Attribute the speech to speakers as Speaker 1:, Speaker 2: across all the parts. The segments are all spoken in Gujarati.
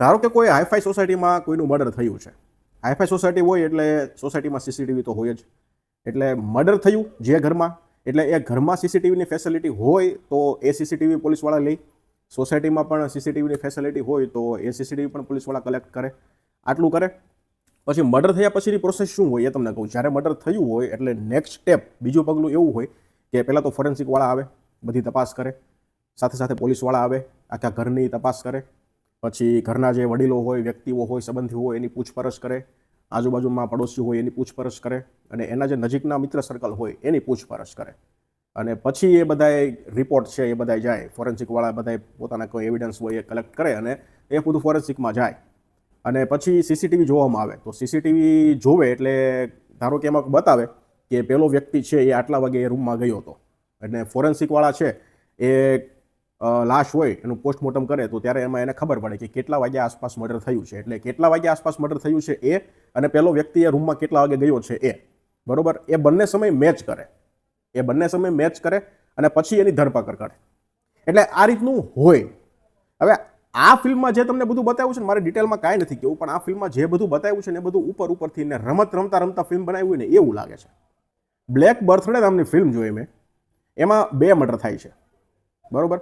Speaker 1: ધારો કે કોઈ હાઈફાઈ સોસાયટીમાં કોઈનું મર્ડર થયું છે. હાઈફાઈ સોસાયટી હોય એટલે સોસાયટીમાં સીસીટીવી તો હોય જ. એટલે મર્ડર થયું જે ઘરમાં, એટલે એ ઘરમાં સીસીટીવીની ફેસિલિટી હોય તો એ સીસીટીવી પોલીસવાળા લે. સોસાયટીમાં પણ સીસીટીવીની ફેસિલિટી હોય તો એ સીસીટીવી પણ પોલીસવાળા કલેક્ટ કરે. આટલું કરે. પછી મર્ડર થયા પછીની પ્રોસેસ શું હોય એ તમને કહું. જ્યારે મર્ડર થયું હોય એટલે નેક્સ્ટ સ્ટેપ, બીજું પગલું એવું હોય કે પહેલાં તો ફોરેન્સિકવાળા આવે, બધી તપાસ કરે. સાથે સાથે પોલીસવાળા આવે, આખા ઘરની તપાસ કરે. પછી ઘરના જે વડીલો હોય, વ્યક્તિઓ હોય, સંબંધીઓ હોય એની પૂછપરછ કરે. આજુબાજુમાં પડોશી હોય એની પૂછપરછ કરે. અને એના જે નજીકના મિત્ર સર્કલ હોય એની પૂછપરછ કરે. અને પછી એ બધાએ રિપોર્ટ છે એ બધાય જાય. ફોરેન્સિકવાળા બધાય પોતાના કોઈ એવિડન્સ હોય એ કલેક્ટ કરે અને એ બધું ફોરેન્સિકમાં જાય. અને પછી સીસીટીવી જોવામાં આવે. તો સીસીટીવી જોવે એટલે ધારો કે એમાં બતાવે કે પેલો વ્યક્તિ છે એ આટલા વાગે એ રૂમમાં ગયો હતો. અને ફોરેન્સિકવાળા છે એ લાશ હોય એનું પોસ્ટમોર્ટમ કરે તો ત્યારે એમાં એને ખબર પડે કે કેટલા વાગ્યા આસપાસ મર્ડર થયું છે. એટલે કેટલા વાગ્યા આસપાસ મર્ડર થયું છે એ અને પેલો વ્યક્તિ એ રૂમમાં કેટલા વાગે ગયો છે એ, બરોબર, એ બંને સમય મેચ કરે. એ બંને સમય મેચ કરે અને પછી એની ધરપકડ કરે. એટલે આ રીતનું હોય. હવે આ ફિલ્મમાં જે તમને બધું બતાવ્યું છે ને, મારે ડિટેલમાં કાંઈ નથી કહેવું, પણ આ ફિલ્મમાં જે બધું બતાવ્યું છે ને એ બધું ઉપરથી ને રમતા ફિલ્મ બનાવી હોય ને એવું લાગે છે. બ્લેક બર્થડે નામની ફિલ્મ જોઈ મેં. એમાં 2 મર્ડર થાય છે, બરોબર.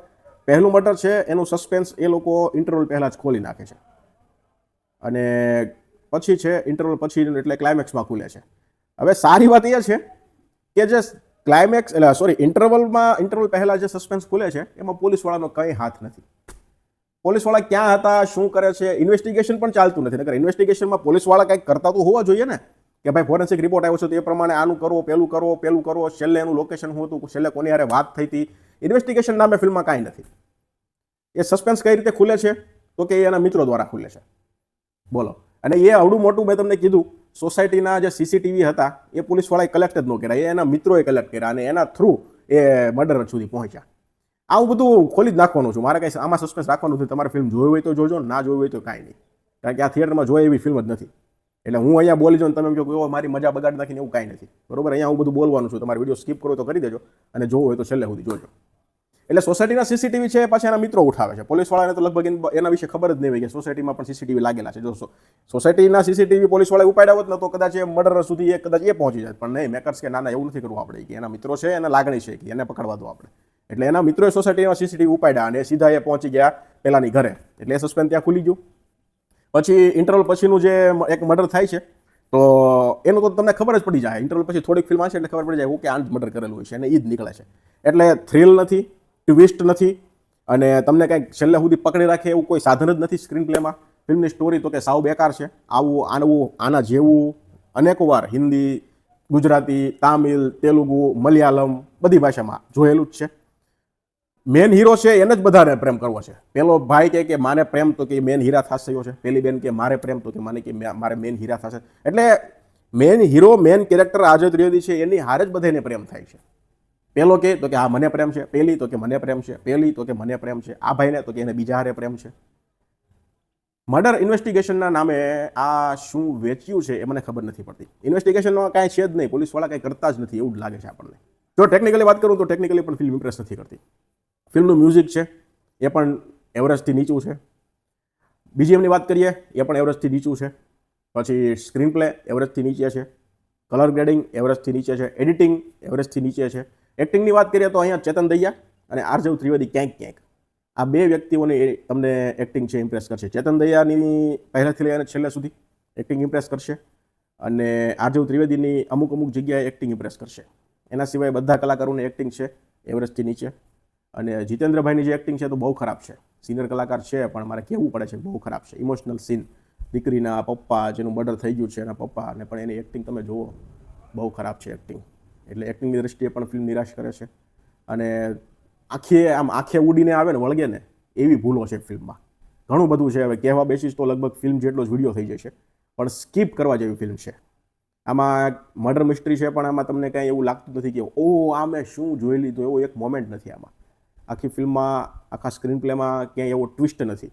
Speaker 1: પહેલું મર્ડર છે એનું સસ્પેન્સ એ લોકો ઇન્ટરવલ પહેલાં જ ખોલી નાખે છે. અને પછી છે ઇન્ટરવલ પછી એટલે ક્લાઇમેક્સમાં ખુલે છે. હવે સારી વાત એ છે કે જે ક્લાઇમેક્સ ઇન્ટરવલ પહેલાં જે સસ્પેન્સ ખુલે છે એમાં પોલીસવાળાનો કંઈ હાથ નથી. પોલીસવાળા ક્યાં હતા, શું કરે છે, ઇન્વેસ્ટિગેશન પણ ચાલતું નથી. નકર ઇન્વેસ્ટિગેશનમાં પોલીસવાળા કંઈક કરતા તો હોવા જોઈએ ને, કે ભાઈ ફોરેન્સિક રિપોર્ટ આવ્યો છે તો એ પ્રમાણે આનું કરો, પેલું કરો, છેલ્લે એનું લોકેશન શું હતું, છેલ્લે કોની હારે વાત થઈ હતી. ઇન્વેસ્ટિગેશન નામે ફિલ્મમાં કાંઈ નથી. એ સસ્પેન્સ કઈ રીતે ખુલે છે તો કે એના મિત્રો દ્વારા ખુલે છે. બોલો. અને એ આવડું મોટું મેં તમને કીધું, સોસાયટીના જે સીસીટીવી હતા એ પોલીસવાળાએ કલેક્ટ જ ન કર્યા, એ એના મિત્રોએ કલેક્ટ કર્યા અને એના થ્રુ એ મર્ડર સુધી પહોંચ્યા. આવું બધું ખોલી જ નાખવાનું છું. મારે કંઈ આમાં સસ્પેન્સ રાખવાનું નથી. તમારે ફિલ્મ જોઈ હોય તો જોજો, ના જોઈ હોય તો કાંઈ નહીં. કારણ કે આ થિયેટરમાં જોઈએ એવી ફિલ્મ જ નથી. એટલે હું અહીંયા બોલી જાઉં તમે જો મારી મજા બગાડી નાખીને એવું કાંઈ નથી, બરોબર. અહીંયા હું બધું બોલવાનું છું. તમારે વિડીયો સ્કીપ કરો તો કરી દેજો અને જોવું હોય તો છેલ્લે સુધી જોજો. એટલે સોસાયટીના સીસીટીવી છે પાછા એના મિત્રો ઉઠાવે છે. પોલીસવાળાને તો લગભગ એના વિશે ખબર જ નહીં હોય કે સોસાયટીમાં પણ સીસીટીવી લાગેલા છે. જો સોસાયટીના સીસીટીવી પોલીસવાળાએ ઉપાડ્યા હોત ને તો કદાચ એ મર્ડર સુધી કદાચ એ પહોંચી જાય. પણ નહીં, મેકર્સ કે ના એવું નથી કરવું આપણે, કે એના મિત્રો છે, એને લાગણી છે કે એને પકડવા દો આપણે. એટલે એના મિત્રોએ સોસાયટીમાં સીસીટીવી ઉપાડ્યા અને સીધા એ પહોંચી ગયા પેલાની ઘરે. એટલે એ સસ્પેન્સ ત્યાં ખુલી ગયું. પછી ઇન્ટરવલ પછીનું જે એક મર્ડર થાય છે તો એનું તો તમને ખબર જ પડી જાય. ઇન્ટરવલ પછી થોડીક ફિલ્મ આવશે એટલે ખબર પડી જાય કે આ જ મર્ડર કરેલું હોય છે અને એ જ નીકળે છે. એટલે થ્રિલ નથી, ટ્વિસ્ટ નથી અને તમને કંઈક છેલ્લે સુધી પકડી રાખે એવું કોઈ સાધન જ નથી સ્ક્રીન પ્લેમાં. ફિલ્મની સ્ટોરી તો કે સાવ બેકાર છે. આના જેવું અનેકો વાર હિન્દી, ગુજરાતી, તામિલ, તેલુગુ, મલયાલમ બધી ભાષામાં જોયેલું જ છે. મેન હીરો છે એને જ બધાને પ્રેમ કરવો છે. પેલો ભાઈ કે માને પ્રેમ તો કે મેન હીરા થશે છે. પેલી બેન કે મારે પ્રેમ તો કે મારે મેન હીરા થશે. એટલે main hero, main character Ajay Trivedi છે એની હારે જ બધાને પ્રેમ થાય છે. પેલો કે તો કે હા મને પ્રેમ છે, પેલી તો કે મને પ્રેમ છે, પેલી તો કે મને પ્રેમ છે, આ ભાઈને તો કે એને બીજા હારે પ્રેમ છે. મર્ડર ઇન્વેસ્ટિગેશનના નામે આ શું વેચ્યું છે એ મને ખબર નથી પડતી. ઇન્વેસ્ટિગેશનમાં કાંઈ છે જ નહીં, પોલીસવાળા કાંઈ કરતા જ નથી એવું જ લાગે છે આપણને. જો ટેકનિકલી વાત કરું તો ટેકનિકલી પણ ફિલ્મ ઇમ્પ્રેસ નથી કરતી. ફિલ્મનું મ્યુઝિક છે એ પણ એવરેજથી નીચું છે. બીજીએમની વાત કરીએ એ પણ એવરેજથી નીચું છે. પછી સ્ક્રીન પ્લે એવરેજથી નીચે છે. કલર ગ્રેડિંગ એવરેજથી નીચે છે. એડિટિંગ એવરેજથી નીચે છે. એક્ટિંગની વાત કરીએ તો અહીંયા ચેતન દહિયા અને આરજવ ત્રિવેદી ક્યાંક આ 2 વ્યક્તિઓની તમને એક્ટિંગ છે ઇમ્પ્રેસ કરશે. ચેતન દહિયાની પહેલાંથી લઈને છેલ્લે સુધી એક્ટિંગ ઇમ્પ્રેસ કરશે અને આરજવ ત્રિવેદીની અમુક જગ્યાએ એક્ટિંગ ઇમ્પ્રેસ કરશે. એના સિવાય બધા કલાકારોની એક્ટિંગ છે એવરેજથી નીચે. અને જીતેન્દ્રભાઈની જે એક્ટિંગ છે તો બહુ ખરાબ છે. સિનિયર કલાકાર છે પણ મારે કહેવું પડે છે બહુ ખરાબ છે. ઇમોશનલ સીન, દીકરીના પપ્પા જેનું મર્ડર થઈ ગયું છે એના પપ્પા, અને પણ એની એક્ટિંગ તમે જુઓ બહુ ખરાબ છે એક્ટિંગ. એટલે એક્ટિંગની દ્રષ્ટિએ પણ ફિલ્મ નિરાશ કરે છે. અને આંખે ઉડીને આવે ને વળગે ને એવી ભૂલો છે ફિલ્મમાં. ઘણું બધું છે. હવે કહેવા બેસીશ તો લગભગ ફિલ્મ જેટલો જ વિડીયો થઈ જશે, પણ સ્કીપ કરવા જેવી ફિલ્મ છે. આમાં મર્ડર મિસ્ટ્રી છે પણ આમાં તમને કાંઈ એવું લાગતું નથી કે આ મેં શું જોઈ લીધું, એવો એક મોમેન્ટ નથી આમાં. આખી ફિલ્મમાં, આખા સ્ક્રીન પ્લેમાં ક્યાંય એવો ટ્વિસ્ટ નથી.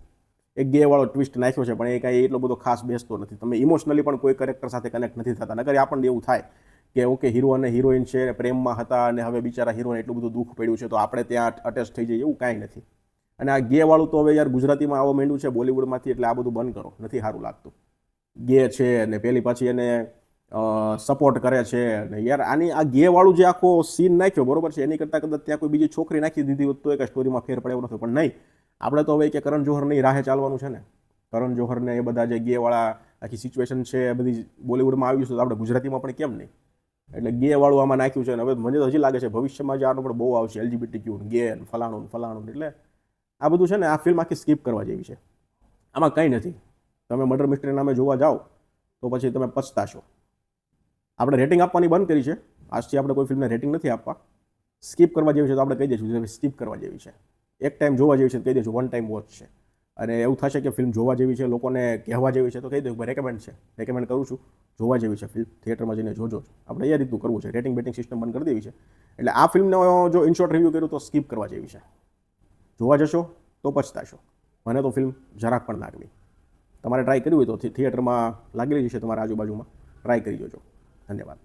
Speaker 1: એક ગેવાળો ટ્વિસ્ટ નાખ્યો છે પણ એ કાંઈ એટલો બધો ખાસ બેસતો નથી. તમે ઇમોશનલી પણ કોઈ કેરેક્ટર સાથે કનેક્ટ નથી થતા. નકર આપણને એવું થાય કે ઓકે હીરો અને હિરોઈન છે, પ્રેમમાં હતા અને હવે બિચારા હીરોને એટલું બધું દુઃખ પડ્યું છે તો આપણે ત્યાં અટેચ થઈ જઈએ, એવું કાંઈ નથી. અને આ ગે વાળું તો હવે યાર ગુજરાતીમાં આવવા માંડ્યું છે બોલિવૂડમાંથી, એટલે આ બધું બંધ કરો, નથી સારું લાગતું. ગે છે ને પેલી પાછી એને સપોર્ટ કરે છે ને યાર, આની આ ગે વાળું જે આખો સીન નાખ્યો બરોબર છે, એની કરતાં કદાચ ત્યાં કોઈ બીજી છોકરી નાખી દીધી હોત તો એક સ્ટોરીમાં ફેર પડે એવું નથી. પણ નહીં, આપણે તો હવે કે કરણ જોહરની રાહે ચાલવાનું છે ને. કરણ જોહરને એ બધા જે ગે વાળા આખી સિચ્યુએશન છે એ બધી બોલિવૂડમાં આવ્યું છે, તો આપણે ગુજરાતીમાં પણ કેમ નહીં? એટલે ગે વાળું આમાં નાખ્યું છે. અને હવે મને તો હજી લાગે છે ભવિષ્યમાં જે આનું પણ બહુ આવશે, LGBTQ ગે ફલાણું ફલાણું. એટલે આ બધું છે ને, આ ફિલ્મ આખી સ્કીપ કરવા જેવી છે. આમાં કંઈ નથી. તમે મર્ડર મિસ્ટ્રી નામે જોવા જાઓ તો પછી તમે પછતાશો. આપણે રેટિંગ આપવાની બંધ કરી છે, આજથી આપણે કોઈ ફિલ્મને રેટિંગ નથી આપવા. સ્કીપ કરવા જેવી છે તો આપણે કહી દઈશું સ્કીપ કરવા જેવી છે. એક ટાઈમ જોવા જેવી છે તો કહી દઈશું વન ટાઈમ વોચ છે. અને એવું થશે કે ફિલ્મ જોવા જેવી છે, લોકોને કહેવા જેવી છે, તો કહી દઉં રેકમેન્ડ છે, રેકમેન્ડ કરું છું, જોવા જેવી છે ફિલ્મ, થિયેટરમાં જઈને જોજો. આપણે એ રીતનું કરવું છે, રેટિંગ બેટિંગ સિસ્ટમ બંધ કરી દેવી છે. એટલે આ ફિલ્મનો જો ઇનશોર્ટ રિવ્યૂ કર્યું તો સ્કીપ કરવા જેવી છે. જોવા જશો તો પછતાશો. મને તો ફિલ્મ જરાક પણ લાગવી. તમારે ટ્રાય કરવી હોય તો થિયેટરમાં લાગેલી છે તમારા આજુબાજુમાં, ટ્રાય કરી જોજો. ધન્યવાદ.